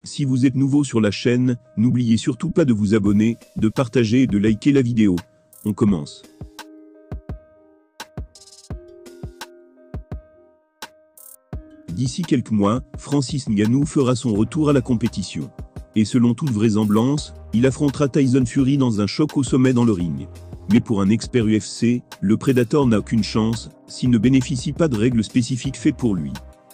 Si vous êtes nouveau sur la chaîne, n'oubliez surtout pas de vous abonner, de partager et de liker la vidéo. On commence. D'ici quelques mois, Francis Ngannou fera son retour à la compétition. Et selon toute vraisemblance, il affrontera Tyson Fury dans un choc au sommet dans le ring. Mais pour un expert UFC, le Predator n'a aucune chance, s'il ne bénéficie pas de règles spécifiques faites pour lui.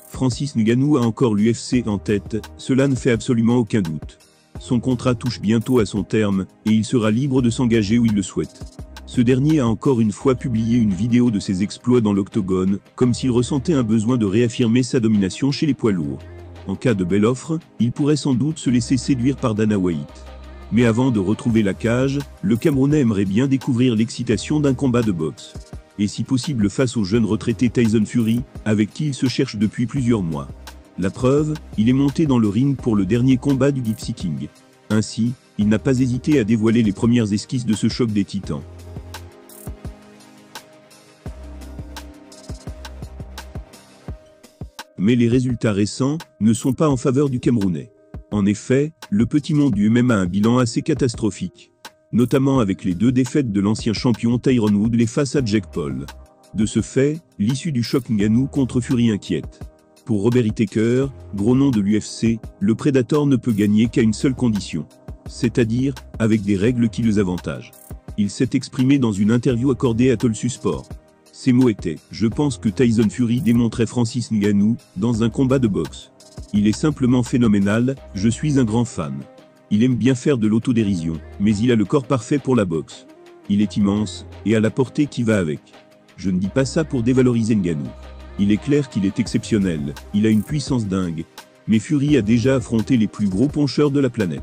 Francis Ngannou a encore l'UFC en tête, cela ne fait absolument aucun doute. Son contrat touche bientôt à son terme, et il sera libre de s'engager où il le souhaite. Ce dernier a encore une fois publié une vidéo de ses exploits dans l'octogone, comme s'il ressentait un besoin de réaffirmer sa domination chez les poids lourds. En cas de belle offre, il pourrait sans doute se laisser séduire par Dana White. Mais avant de retrouver la cage, le Camerounais aimerait bien découvrir l'excitation d'un combat de boxe. Et si possible face au jeune retraité Tyson Fury, avec qui il se cherche depuis plusieurs mois. La preuve, il est monté dans le ring pour le dernier combat du Gypsy King. Ainsi, il n'a pas hésité à dévoiler les premières esquisses de ce choc des titans. Mais les résultats récents ne sont pas en faveur du Camerounais. En effet, le petit monde du MMA a un bilan assez catastrophique, notamment avec les 2 défaites de l'ancien champion Tyron Woodley face à Jake Paul. De ce fait, l'issue du choc Ngannou contre Fury inquiète. Pour Robert Whittaker, gros nom de l'UFC, le Predator ne peut gagner qu'à une seule condition, c'est-à-dire avec des règles qui les avantagent. Il s'est exprimé dans une interview accordée à Tulsu Sport. Ces mots étaient « Je pense que Tyson Fury démontrait Francis Ngannou dans un combat de boxe. Il est simplement phénoménal, je suis un grand fan. Il aime bien faire de l'autodérision, mais il a le corps parfait pour la boxe. Il est immense, et a la portée qui va avec. Je ne dis pas ça pour dévaloriser Ngannou. Il est clair qu'il est exceptionnel, il a une puissance dingue. Mais Fury a déjà affronté les plus gros puncheurs de la planète.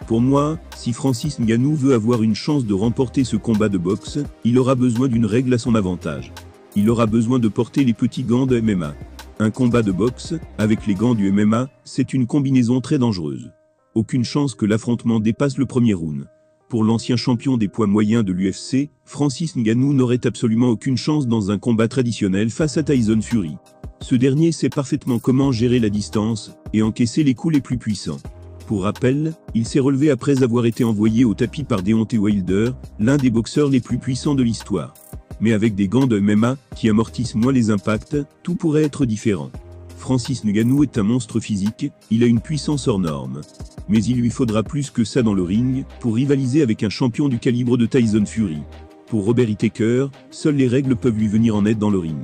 Pour moi, si Francis Ngannou veut avoir une chance de remporter ce combat de boxe, il aura besoin d'une règle à son avantage. Il aura besoin de porter les petits gants de MMA. Un combat de boxe, avec les gants du MMA, c'est une combinaison très dangereuse. Aucune chance que l'affrontement dépasse le premier round. Pour l'ancien champion des poids moyens de l'UFC, Francis Ngannou n'aurait absolument aucune chance dans un combat traditionnel face à Tyson Fury. Ce dernier sait parfaitement comment gérer la distance, et encaisser les coups les plus puissants. Pour rappel, il s'est relevé après avoir été envoyé au tapis par Deontay Wilder, l'un des boxeurs les plus puissants de l'histoire. Mais avec des gants de MMA, qui amortissent moins les impacts, tout pourrait être différent. Francis Ngannou est un monstre physique, il a une puissance hors norme. Mais il lui faudra plus que ça dans le ring, pour rivaliser avec un champion du calibre de Tyson Fury. Pour Robert Whittaker, seules les règles peuvent lui venir en aide dans le ring.